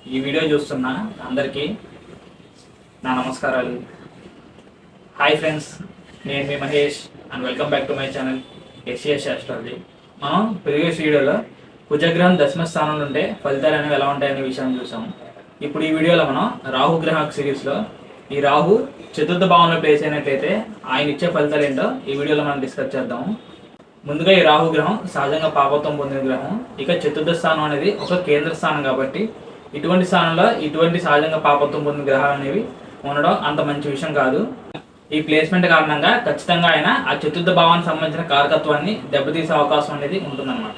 ఈ వీడియో చూస్తున్న అందరికీ నా నమస్కారాలు. హాయ్ ఫ్రెండ్స్, నేను మీ Mahesh and welcome back to my channel SCS astrology. మనం ప్రీవియస్ వీడియోలో కుజగ్రహం దశమ స్థానంలో ఉంటే ఫలితాలు అనేవి ఎలా ఉంటాయనే విషయాన్ని చూసాము. ఇప్పుడు ఈ వీడియోలో మనం రాహుగ్రహ సిరీస్లో ఈ రాహు చతుర్థ భావంలో ప్లేస్ అయినట్లయితే ఆయన ఇచ్చే ఫలితాలు ఏంటో ఈ వీడియోలో మనం డిస్కస్ చేద్దాము. ముందుగా ఈ రాహు గ్రహం సహజంగా పాపత్వం పొందిన గ్రహం. ఇక చతుర్థ స్థానం అనేది ఒక కేంద్ర స్థానం కాబట్టి ఇటువంటి స్థానంలో ఇటువంటి సహజంగా పాపత్వం పొందిన గ్రహాలు అనేవి ఉండడం అంత మంచి విషయం కాదు. ఈ ప్లేస్మెంట్ కారణంగా ఖచ్చితంగా ఆయన ఆ చతుర్థ భావానికి సంబంధించిన కారకత్వాన్ని దెబ్బతీసే అవకాశం అనేది ఉంటుందన్నమాట.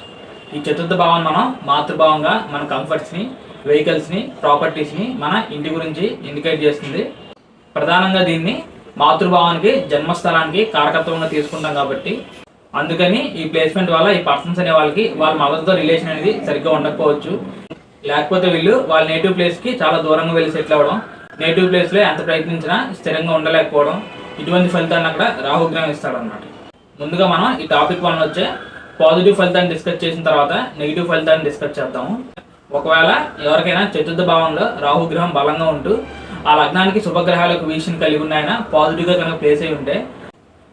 ఈ చతుర్థ భావాన్ని మనం మాతృభావంగా మన కంఫర్ట్స్ని, వెహికల్స్ని, ప్రాపర్టీస్ని, మన ఇంటి గురించి ఇండికేట్ చేస్తుంది. ప్రధానంగా దీన్ని మాతృభావానికి, జన్మస్థలానికి కారకత్వంగా తీసుకుంటాం కాబట్టి అందుకని ఈ ప్లేస్మెంట్ వల్ల ఈ పర్సన్స్ అనే వాళ్ళకి వాళ్ళ మదర్తో రిలేషన్ అనేది సరిగ్గా ఉండకపోవచ్చు. లేకపోతే వీళ్ళు వాళ్ళ నేటివ్ ప్లేస్కి చాలా దూరంగా వెళ్ళి సెటిల్ అవ్వడం, నేటివ్ ప్లేస్లో ఎంత ప్రయత్నించినా స్థిరంగా ఉండలేకపోవడం, ఇటువంటి ఫలితాన్ని అక్కడ రాహుగ్రహం ఇస్తాడనమాట. ముందుగా మనం ఈ టాపిక్ వల్ల వచ్చే పాజిటివ్ ఫలితాన్ని డిస్కస్ చేసిన తర్వాత నెగిటివ్ ఫలితాన్ని డిస్కస్ చేద్దాము. ఒకవేళ ఎవరికైనా చతుర్థ భావంలో రాహుగ్రహం బలంగా ఉంటూ ఆ లగ్నానికి శుభగ్రహాలకు వీక్షణ కలిగి ఉన్నాయన పాజిటివ్గా కనుక ప్లేస్ అయి ఉంటే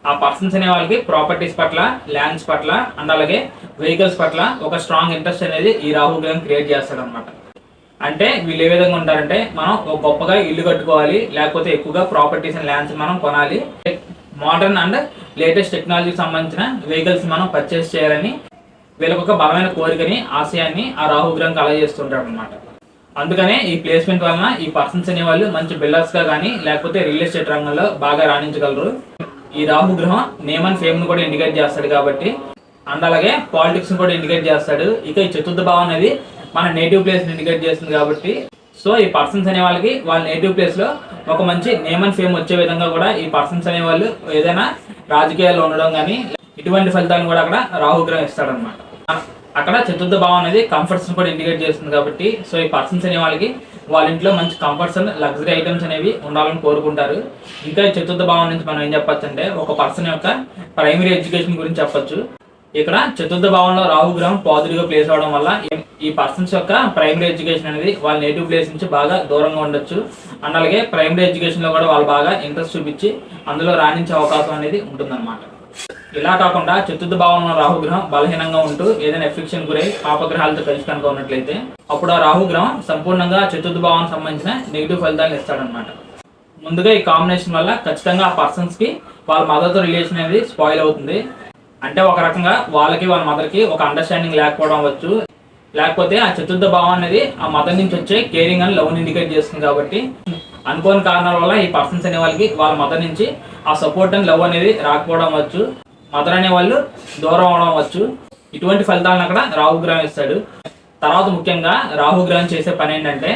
ఆ పర్సన్స్ అనే వాళ్ళకి ప్రాపర్టీస్ పట్ల, ల్యాండ్స్ పట్ల అండ్ అలాగే వెహికల్స్ పట్ల ఒక స్ట్రాంగ్ ఇంట్రెస్ట్ అనేది ఈ రాహుగ్రహం క్రియేట్ చేస్తాడనమాట. అంటే వీళ్ళు ఏ విధంగా ఉంటారంటే, మనం ఒక గొప్పగా ఇల్లు కట్టుకోవాలి, లేకపోతే ఎక్కువగా ప్రాపర్టీస్ అండ్ ల్యాండ్స్ మనం కొనాలి, మోడర్న్ అండ్ లేటెస్ట్ టెక్నాలజీకి సంబంధించిన వెహికల్స్ మనం పర్చేస్ చేయాలని వీళ్ళకి ఒక బలమైన కోరికని, ఆశయాన్ని ఆ రాహుగ్రహం కలగజేస్తుంటాడు అనమాట. అందుకనే ఈ ప్లేస్మెంట్ వలన ఈ పర్సన్స్ అనే వాళ్ళు మంచి బిల్డర్స్గా కానీ లేకపోతే రియల్ ఎస్టేట్ రంగంలో బాగా రాణించగలరు. ఈ రాహుగ్రహం నేమ్ అండ్ ఫేమ్ను కూడా ఇండికేట్ చేస్తాడు కాబట్టి అండ్ అలాగే పాలిటిక్స్ని కూడా ఇండికేట్ చేస్తాడు. ఇక ఈ చతుర్థ భావం అనేది మన నేటివ్ ప్లేస్ని ఇండికేట్ చేస్తుంది కాబట్టి సో ఈ పర్సన్స్ అనే వాళ్ళకి వాళ్ళ నేటివ్ ప్లేస్లో ఒక మంచి నేమ్ అండ్ ఫేమ్ వచ్చే విధంగా కూడా ఈ పర్సన్స్ అనే వాళ్ళు ఏదైనా రాజకీయాల్లో ఉండడం కానీ ఇటువంటి ఫలితాలను కూడా అక్కడ రాహుగ్రహం ఇస్తాడనమాట. అక్కడ చతుర్థ భావం అనేది కంఫర్ట్స్ని కూడా ఇండికేట్ చేస్తుంది కాబట్టి సో ఈ పర్సన్స్ అనే వాళ్ళకి వాళ్ళ ఇంట్లో మంచి కంఫర్ట్స్ అండ్ లగ్జరీ ఐటమ్స్ అనేవి ఉండాలని కోరుకుంటారు. ఇంకా ఈ చతుర్థ భావం నుంచి మనం ఏం చెప్పచ్చు అంటే ఒక పర్సన్ యొక్క ప్రైమరీ ఎడ్యుకేషన్ గురించి చెప్పచ్చు. ఇక్కడ చతుర్థ భావంలో రాహుగ్రహం పాజిటివ్గా ప్లేస్ అవడం వల్ల ఈ పర్సన్స్ యొక్క ప్రైమరీ ఎడ్యుకేషన్ అనేది వాళ్ళ నేటివ్ ప్లేస్ నుంచి బాగా దూరంగా ఉండొచ్చు. అండ్ అలాగే ప్రైమరీ ఎడ్యుకేషన్లో కూడా వాళ్ళు బాగా ఇంట్రెస్ట్ చూపించి అందులో రాణించే అవకాశం అనేది ఉంటుందన్నమాట. ఇలా కాకుండా చతుర్థ భావంలో రాహుగ్రహం బలహీనంగా ఉంటూ ఏదైనా ఎఫెక్షన్ గురై పాపగ్రహాలతో కలిసి కనుక ఉన్నట్లయితే అప్పుడు ఆ రాహుగ్రహం సంపూర్ణంగా చతుర్థ భావానికి సంబంధించిన నెగిటివ్ ఫలితాలను ఇస్తాడనమాట. ముందుగా ఈ కాంబినేషన్ వల్ల ఖచ్చితంగా ఆ పర్సన్స్కి వాళ్ళ మదర్తో రిలేషన్ అనేది స్పాయిల్ అవుతుంది. అంటే ఒక రకంగా వాళ్ళకి వాళ్ళ మదర్కి ఒక అండర్స్టాండింగ్ లేకపోవడం అవ్వచ్చు, లేకపోతే ఆ చతుర్థ భావం అనేది ఆ మదర్ నుంచి వచ్చే కేరింగ్ అండ్ లవ్ని ఇండికేట్ చేస్తుంది కాబట్టి అనుకోని కారణాల వల్ల ఈ పర్సన్స్ అనే వాళ్ళకి వాళ్ళ మదర్ నుంచి ఆ సపోర్ట్ అండ్ లవ్ అనేది రాకపోవడం అవ్వచ్చు, మదర్ అనే వాళ్ళు దూరం అవడం అవ్వచ్చు. ఇటువంటి ఫలితాలను అక్కడ రాహుగ్రహం ఇస్తాడు. తర్వాత ముఖ్యంగా రాహుగ్రహం చేసే పని ఏంటంటే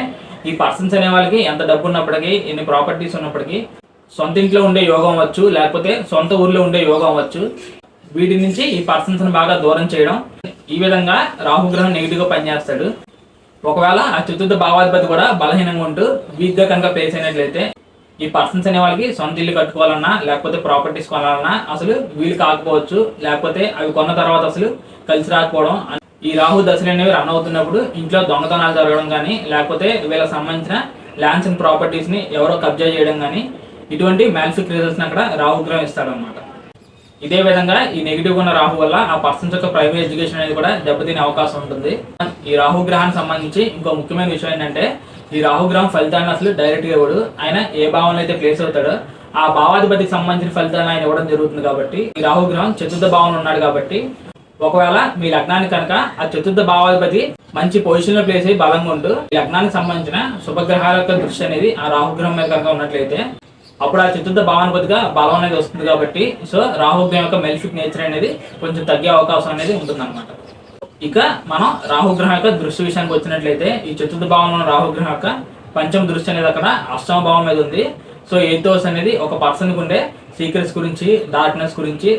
ఈ పర్సన్స్ అనే వాళ్ళకి ఎంత డబ్బు ఉన్నప్పటికీ, ఎన్ని ప్రాపర్టీస్ ఉన్నప్పటికీ సొంత ఇంట్లో ఉండే యోగం అవ్వచ్చు, లేకపోతే సొంత ఊర్లో ఉండే యోగం అవ్వచ్చు, వీటి నుంచి ఈ పర్సన్స్ని బాగా దూరం చేయడం, ఈ విధంగా రాహుగ్రహం నెగిటివ్గా పనిచేస్తాడు. ఒకవేళ ఆ చతుర్థ భావాధిపతి కూడా బలహీనంగా ఉంటూ వీక్గా కనుక ప్లేస్ అయినట్లయితే ఈ పర్సన్స్ అనే వాళ్ళకి సొంత ఇల్లు కట్టుకోవాలన్నా లేకపోతే ప్రాపర్టీస్ కొనాలన్నా అసలు వీలు కాకపోవచ్చు, లేకపోతే అవి కొన్న తర్వాత అసలు కలిసి రాకపోవడం. ఈ రాహు దశలు అనేవి రన్ అవుతున్నప్పుడు ఇంట్లో దొంగతనాలు జరగడం కానీ లేకపోతే వీళ్ళకి సంబంధించిన ల్యాండ్స్ అండ్ ప్రాపర్టీస్ని ఎవరో కబ్జా చేయడం కానీ ఇటువంటి మ్యాలిఫిక్ రిజల్ట్స్ని అక్కడ రాహుగ్రహం ఇస్తాడనమాట. ఇదే విధంగా ఈ నెగిటివ్ ఉన్న రాహు వల్ల ఆ పర్సన్స్ యొక్క ప్రైమరీ ఎడ్యుకేషన్ అనేది కూడా దెబ్బతినే అవకాశం ఉంటుంది. ఈ రాహుగ్రహానికి సంబంధించి ఇంకో ముఖ్యమైన విషయం ఏంటంటే ఈ రాహుగ్రహం ఫలితాన్ని అసలు డైరెక్ట్గా ఇవ్వడు. ఆయన ఏ భావంలో అయితే ప్లేస్ అవుతాడో ఆ భావాధిపతికి సంబంధించిన ఫలితాన్ని ఆయన ఇవ్వడం జరుగుతుంది. కాబట్టి ఈ రాహుగ్రహం చతుర్థ భావంలో ఉన్నాడు కాబట్టి ఒకవేళ మీ లగ్నానికి కనుక ఆ చతుర్థ భావాధిపతి మంచి పొజిషన్లో ప్లేస్ అయ్యి బలంగా ఉంటూ ఈ లగ్నానికి సంబంధించిన శుభగ్రహాల యొక్క దృష్టి అనేది ఆ రాహుగ్రహం మీద కనుక ఉన్నట్లయితే అప్పుడు ఆ చతుర్థ భావాధిపతిగా బలం అనేది వస్తుంది. కాబట్టి సో రాహుగ్రహం యొక్క మెలిఫిక్ నేచర్ అనేది కొంచెం తగ్గే అవకాశం అనేది ఉంటుందన్నమాట. ఇక మనం రాహుగ్రహం యొక్క దృష్టి విషయానికి వచ్చినట్లయితే ఈ చతుర్థ భావంలో రాహుగ్రహం యొక్క పంచమ దృష్టి అనేది అక్కడ అష్టమ భావం మీద ఉంది. సో ఎయిత్ హౌస్ అనేది ఒక పర్సన్కి ఉండే సీక్రెట్స్ గురించి, డార్క్నెస్ గురించి,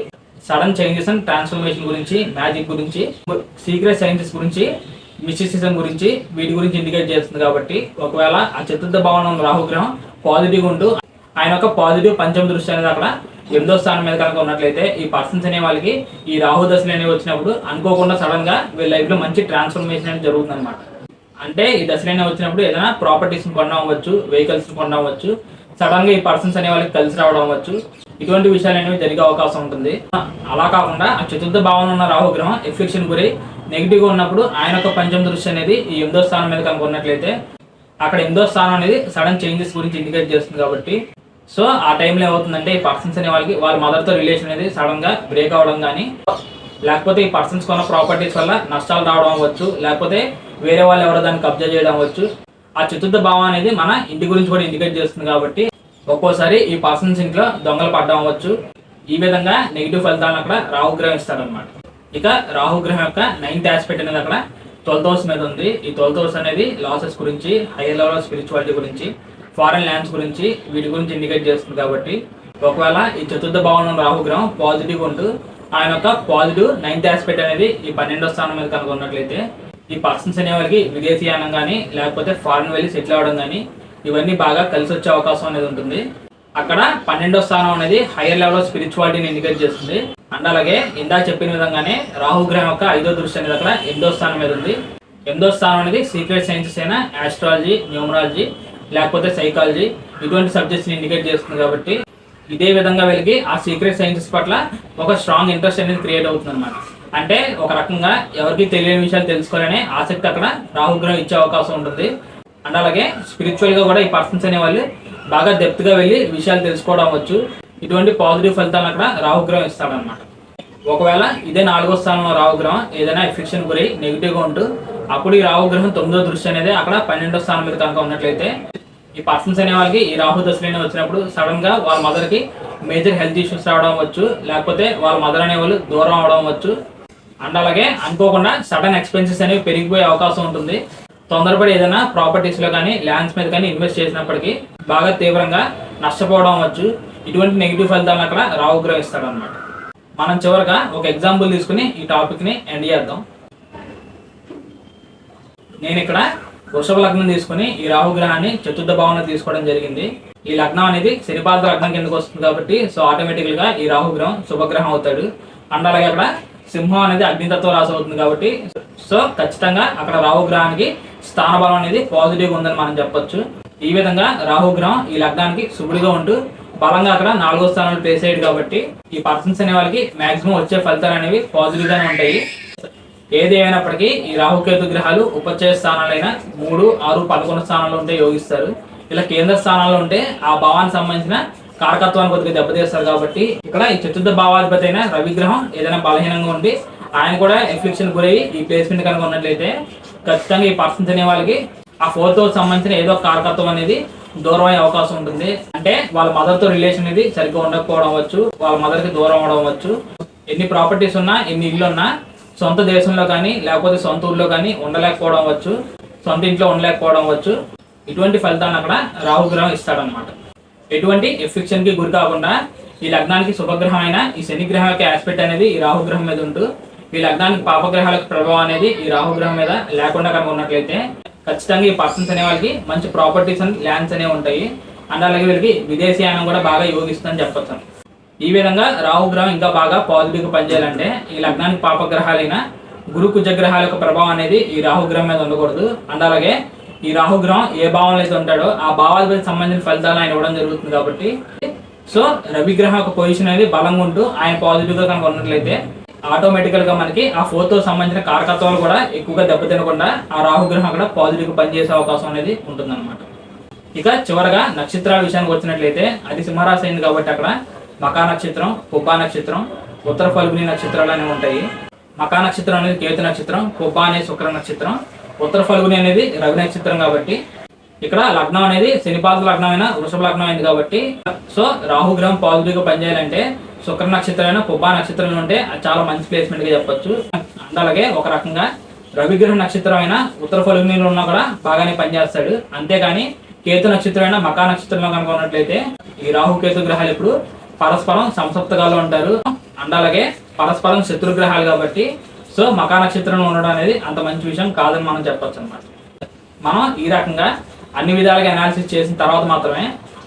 సడన్ చేంజెస్ అండ్ ట్రాన్స్ఫర్మేషన్ గురించి, మ్యాజిక్ గురించి, సీక్రెట్ సైన్సెస్ గురించి, మిస్టిసిజం గురించి, వీటి గురించి ఇండికేట్ చేస్తుంది. కాబట్టి ఒకవేళ ఆ చతుర్థ భావంలో రాహుగ్రహం పాజిటివ్గా ఉంటూ ఆయన యొక్క పాజిటివ్ పంచమ దృష్టి అనేది అక్కడ 8వ స్థానం మీద కనుక ఉన్నట్లయితే ఈ పర్సన్స్ అనే వాళ్ళకి ఈ రాహు దశలు అనేవి వచ్చినప్పుడు అనుకోకుండా సడన్గా వీళ్ళ లైఫ్లో మంచి ట్రాన్స్ఫర్మేషన్ అనేది జరుగుతుంది అనమాట. అంటే ఈ దశలైన వచ్చినప్పుడు ఏదైనా ప్రాపర్టీస్ కొనడం అవ్వచ్చు, వెహికల్స్ కొనడం అవ్వచ్చు, సడన్ గా ఈ పర్సన్స్ అనే వాళ్ళకి కలిసి రావడం అవ్వచ్చు, ఇటువంటి విషయాలు అనేవి జరిగే అవకాశం ఉంటుంది. అలా కాకుండా ఆ చతుర్థ భావంలో ఉన్న రాహుగ్రహం ఎఫ్లిక్షన్ గురై నెగిటివ్ గా ఉన్నప్పుడు ఆయన యొక్క పంచమ దృష్టి అనేది ఈ 8వ స్థానం మీద కనుక ఉన్నట్లయితే అక్కడ 8వ స్థానం అనేది సడన్ చేంజెస్ గురించి ఇండికేట్ చేస్తుంది. కాబట్టి సో ఆ టైంలో ఏమవుతుందంటే ఈ పర్సన్స్ అనే వాళ్ళకి వాళ్ళ మదర్తో రిలేషన్ అనేది సడన్ గా బ్రేక్ అవ్వడం కానీ, లేకపోతే ఈ పర్సన్స్ కొన్న ప్రాపర్టీస్ వల్ల నష్టాలు రావడం అవ్వచ్చు, లేకపోతే వేరే వాళ్ళు ఎవరో దాన్ని కబ్జా చేయడం అవ్వచ్చు. ఆ చతుర్థ భావం అనేది మన ఇంటి గురించి కూడా ఇండికేట్ చేస్తుంది. కాబట్టి ఒక్కోసారి ఈ పర్సన్స్ ఇంట్లో దొంగలు పడ్డం అవ్వచ్చు. ఈ విధంగా నెగిటివ్ ఫలితాలను అక్కడ రాహుగ్రహం ఇస్తాడనమాట. ఇక రాహుగ్రహం యొక్క 9th ఆస్పెక్ట్ అనేది అక్కడ 12th హౌస్ మీద ఉంది. ఈ 12th హౌస్ అనేది లాసెస్ గురించి, హైయర్ లెవెల్ ఆఫ్ స్పిరిచువాలిటీ గురించి, ఫారెన్ ల్యాండ్స్ గురించి, వీటి గురించి ఇండికేట్ చేస్తుంది. కాబట్టి ఒకవేళ ఈ చతుర్థ భావంలో రాహుగ్రహం పాజిటివ్ ఉంటూ ఆయన యొక్క పాజిటివ్ 9th ఆస్పెక్ట్ అనేది ఈ 12వ స్థానం మీద కనుక ఉన్నట్లయితే ఈ పర్సన్స్ అనే వాళ్ళకి విదేశీయానం కానీ, లేకపోతే ఫారెన్ వెళ్ళి సెటిల్ అవ్వడం కానీ, ఇవన్నీ బాగా కలిసి వచ్చే అవకాశం అనేది ఉంటుంది. అక్కడ 12వ స్థానం అనేది హైయర్ లెవెల్ ఆఫ్ స్పిరిచువాలిటీని ఇండికేట్ చేస్తుంది. అండ్ అలాగే ఇందాక చెప్పిన విధంగానే రాహుగ్రహం యొక్క 5వ దృష్టి అనేది అక్కడ 8వ స్థానం మీద ఉంది. 8వ స్థానం అనేది సీక్రెట్ సైన్సెస్ అయినా ఆస్ట్రాలజీ, న్యూమరాలజీ, లేకపోతే సైకాలజీ, ఇటువంటి సబ్జెక్ట్స్ని ఇండికేట్ చేస్తుంది. కాబట్టి ఇదే విధంగా వీళ్ళకి ఆ సీక్రెట్ సైన్సెస్ పట్ల ఒక స్ట్రాంగ్ ఇంట్రెస్ట్ అనేది క్రియేట్ అవుతుంది అనమాట. అంటే ఒక రకంగా ఎవరికి తెలియని విషయాలు తెలుసుకోవాలనే ఆసక్తి అక్కడ రాహుగ్రహం ఇచ్చే అవకాశం ఉంటుంది. అండ్ అలాగే స్పిరిచువల్ గా కూడా ఈ పర్సన్స్ అనే వాళ్ళు బాగా డెప్త్ గా వెళ్ళి విషయాలు తెలుసుకోవడం అవ్వచ్చు. ఇటువంటి పాజిటివ్ ఫలితాలను అక్కడ రాహుగ్రహం ఇస్తాడనమాట. ఒకవేళ ఇదే 4వ స్థానంలో రాహుగ్రహం ఏదైనా ఎఫెక్షన్ గురై నెగిటివ్ గా ఉంటూ అప్పుడు ఈ రాహుగ్రహం 9వ దృష్టి అనేది అక్కడ 12వ స్థానం మీద కనుక ఉన్నట్లయితే ఈ పర్సన్స్ అనే వాళ్ళకి ఈ రాహు దశలైన వచ్చినప్పుడు సడన్ గా వాళ్ళ మదర్ కి మేజర్ హెల్త్ ఇష్యూస్ రావడం అవ్వచ్చు, లేకపోతే వాళ్ళ మదర్ అనే వాళ్ళు దూరం అవడం అవ్వచ్చు. అండ్ అలాగే అనుకోకుండా సడన్ ఎక్స్పెన్సెస్ అనేవి పెరిగిపోయే అవకాశం ఉంటుంది. తొందరపడి ఏదైనా ప్రాపర్టీస్ లో కానీ, ల్యాండ్స్ మీద కానీ ఇన్వెస్ట్ చేసినప్పటికీ బాగా తీవ్రంగా నష్టపోవడం అవ్వచ్చు. ఇటువంటి నెగిటివ్ ఫలితాలను అక్కడ రాహుగ్రహం ఇస్తాడు అనమాట. మనం చివరిగా ఒక ఎగ్జాంపుల్ తీసుకుని ఈ టాపిక్ ని ఎండ్ చేద్దాం. నేను ఇక్కడ వృషభ లగ్నం తీసుకుని ఈ రాహుగ్రహాన్ని చతుర్థ భావన తీసుకోవడం జరిగింది. ఈ లగ్నం అనేది శనిపాద లగ్నం కిందకు వస్తుంది. కాబట్టి సో ఆటోమేటికల్ గా ఈ రాహుగ్రహం శుభగ్రహం అవుతాడు. అండ్ అలాగే అక్కడ సింహం అనేది అగ్నితత్వ రాశి అవుతుంది. కాబట్టి సో ఖచ్చితంగా అక్కడ రాహుగ్రహానికి స్థానబలం అనేది పాజిటివ్ ఉందని మనం చెప్పొచ్చు. ఈ విధంగా రాహుగ్రహం ఈ లగ్నానికి శుభుడిగా ఉంటూ బలంగా అక్కడ 4వ స్థానంలో ప్లేస్ అయ్యాడు. కాబట్టి ఈ పర్సన్స్ అనే వాళ్ళకి మాక్సిమం వచ్చే ఫలితాలు అనేవి పాజిటివ్ గానే ఉంటాయి. ఏది ఏమైనప్పటికీ ఈ రాహుకేతు గ్రహాలు ఉపచయ స్థానాలైన 3, 6, 11 స్థానాల్లో ఉంటే యోగిస్తారు. ఇలా కేంద్ర స్థానాల్లో ఉంటే ఆ భావానికి సంబంధించిన కారకత్వాన్ని కొద్దిగా దెబ్బతీస్తారు. కాబట్టి ఇక్కడ ఈ చతుర్థ భావాధిపతి అయిన రవిగ్రహం ఏదైనా బలహీనంగా ఉండి ఆయన కూడా ఎఫ్లిక్షన్ గురయ్యి ఈ ప్లేస్మెంట్ కనుక ఉన్నట్లయితే ఖచ్చితంగా ఈ పర్సన్స్ అనే వాళ్ళకి ఆ 4th హౌస్ సంబంధించిన ఏదో కారకత్వం అనేది దూరం అయ్యే అవకాశం ఉంటుంది. అంటే వాళ్ళ మదర్ తో రిలేషన్ అనేది సరిగ్గా ఉండకపోవడం అవ్వచ్చు, వాళ్ళ మదర్ కి దూరం అవడం అవ్వచ్చు. ఎన్ని ప్రాపర్టీస్ ఉన్నా, ఎన్ని ఇల్లు ఉన్నా సొంత దేశంలో కానీ, లేకపోతే సొంత ఊర్లో కానీ ఉండలేకపోవడం అవ్వచ్చు, సొంత ఇంట్లో ఉండలేకపోవడం అవ్వచ్చు. ఇటువంటి ఫలితాన్ని అక్కడ రాహుగ్రహం ఇస్తాడనమాట. ఎటువంటి ఎఫెక్షన్ కి గురి కాకుండా ఈ లగ్నానికి శుభగ్రహం అయిన ఈ శనిగ్రహం యొక్క ఆస్పెక్ట్ అనేది ఈ రాహుగ్రహం మీద ఉంటూ ఈ లగ్నానికి పాపగ్రహాల ప్రభావం అనేది ఈ రాహుగ్రహం మీద లేకుండా కనుక ఉన్నట్లయితే ఖచ్చితంగా ఈ పర్సన్స్ అనే వాళ్ళకి మంచి ప్రాపర్టీస్ అండ్ ల్యాండ్స్ అనేవి ఉంటాయి. అండ్ అలాగే వీళ్ళకి విదేశీయానం కూడా బాగా యోగిస్తుందని చెప్పొచ్చు. ఈ విధంగా రాహుగ్రహం ఇంకా బాగా పాజిటివ్ గా పనిచేయాలంటే ఈ లగ్నానికి పాపగ్రహాలైన గురు కుజగ్రహాల యొక్క ప్రభావం అనేది ఈ రాహుగ్రహం మీద ఉండకూడదు. అండ్ అలాగే ఈ రాహుగ్రహం ఏ భావంలో అయితే ఉంటాడో ఆ భావాలకు సంబంధించిన ఫలితాలు ఆయన ఇవ్వడం జరుగుతుంది. కాబట్టి సో రవిగ్రహం యొక్క పొజిషన్ అనేది బలంగా ఉంటూ ఆయన పాజిటివ్ గా కనుక ఉన్నట్లయితే ఆటోమేటికల్ గా మనకి ఆ 4th హౌస్ సంబంధించిన కారకత్వాలు కూడా ఎక్కువగా దెబ్బతినకుండా ఆ రాహుగ్రహం అక్కడ పాజిటివ్ గా పనిచేసే అవకాశం అనేది ఉంటుందన్నమాట. ఇక చివరగా నక్షత్రాల విషయానికి వచ్చినట్లయితే అది సింహరాశి అయింది. కాబట్టి అక్కడ మకా నక్షత్రం, పుబ్బా నక్షత్రం, ఉత్తర ఫల్గుని నక్షత్రాలు అనేవి ఉంటాయి. మకా నక్షత్రం అనేది కేతు నక్షత్రం, పుబ్బా అనేది శుక్ర నక్షత్రం, ఉత్తర ఫల్గుని అనేది రవి నక్షత్రం. కాబట్టి ఇక్కడ లగ్నం అనేది శనిపాద లగ్నం అయినా వృషభ లగ్నం అయింది. కాబట్టి సో రాహుగ్రహం పాజిటివ్ గా పనిచేయాలంటే శుక్ర నక్షత్రం అయినా పుబ్బా నక్షత్రం ఉంటే అది చాలా మంచి ప్లేస్మెంట్ గా చెప్పొచ్చు. అలాగే ఒక రకంగా రవిగ్రహ నక్షత్రం అయినా ఉత్తర ఫల్గునిలో ఉన్నా కూడా బాగానే పనిచేస్తాడు. అంతేగాని కేతు నక్షత్రం అయినా మకా నక్షత్రంలో కనుక ఉన్నట్లయితే ఈ రాహు కేతు గ్రహాలు ఇప్పుడు పరస్పరం సంసప్తగాలు ఉంటారు. అండ్ అలాగే పరస్పరం శత్రు గ్రహాలు. కాబట్టి సో మకా నక్షత్రంలో ఉండడం అనేది అంత మంచి విషయం కాదని మనం చెప్పొచ్చు అనమాట. మనం ఈ రకంగా అన్ని విధాలుగా అనాలిసిస్ చేసిన తర్వాత మాత్రమే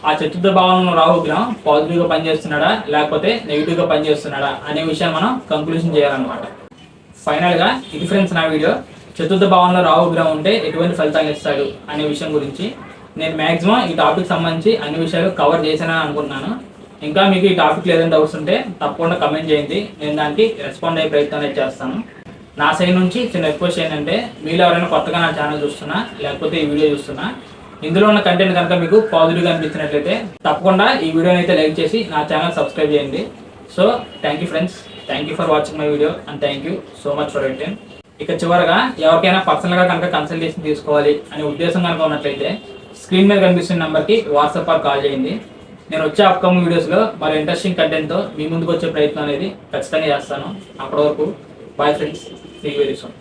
ఆ చతుర్థ భావంలో రాహుగ్రహం పాజిటివ్ గా పనిచేస్తున్నాడా లేకపోతే నెగిటివ్ గా పనిచేస్తున్నాడా అనే విషయాన్ని మనం కంక్లూజన్ చేయాలన్నమాట. ఫైనల్ గా ఇది ఫ్రెండ్స్ నా వీడియో. చతుర్థ భావంలో రాహు గ్రహం ఉంటే ఎటువంటి ఫలితాలు ఇస్తాడు అనే విషయం గురించి నేను మ్యాక్సిమం ఈ టాపిక్ సంబంధించి అన్ని విషయాలు కవర్ చేశానని అనుకుంటున్నాను. ఇంకా మీకు ఈ టాపిక్లో ఏదైనా డౌట్స్ ఉంటే తప్పకుండా కమెంట్ చేయండి, నేను దానికి రెస్పాండ్ అయ్యే ప్రయత్నం అయితే చేస్తాను. నా సైడ్ నుంచి చిన్న రిక్వెస్ట్ ఏంటంటే, మీరు ఎవరైనా కొత్తగా నా ఛానల్ చూస్తున్నా లేకపోతే ఈ వీడియో చూస్తున్నా, ఇందులో ఉన్న కంటెంట్ కనుక మీకు పాజిటివ్గా అనిపించినట్లయితే తప్పకుండా ఈ వీడియోని అయితే లైక్ చేసి నా ఛానల్ సబ్స్క్రైబ్ చేయండి. So thank you friends, thank you for watching my video and thank you so much for your time. ఇక చివరగా ఎవరికైనా పర్సనల్గా కనుక కన్సల్టేషన్ తీసుకోవాలి అనే ఉద్దేశం కనుక ఉన్నట్లయితే స్క్రీన్ మీద కనిపిస్తున్న నెంబర్కి వాట్సాప్ ఆర్ కాల్ చేయండి. నేను వచ్చే అప్కమింగ్ వీడియోస్లో మరి ఇంట్రెస్టింగ్ కంటెంట్తో మీ ముందుకు వచ్చే ప్రయత్నం అనేది ఖచ్చితంగా చేస్తాను. అప్పటి వరకు bye friends, see you very soon.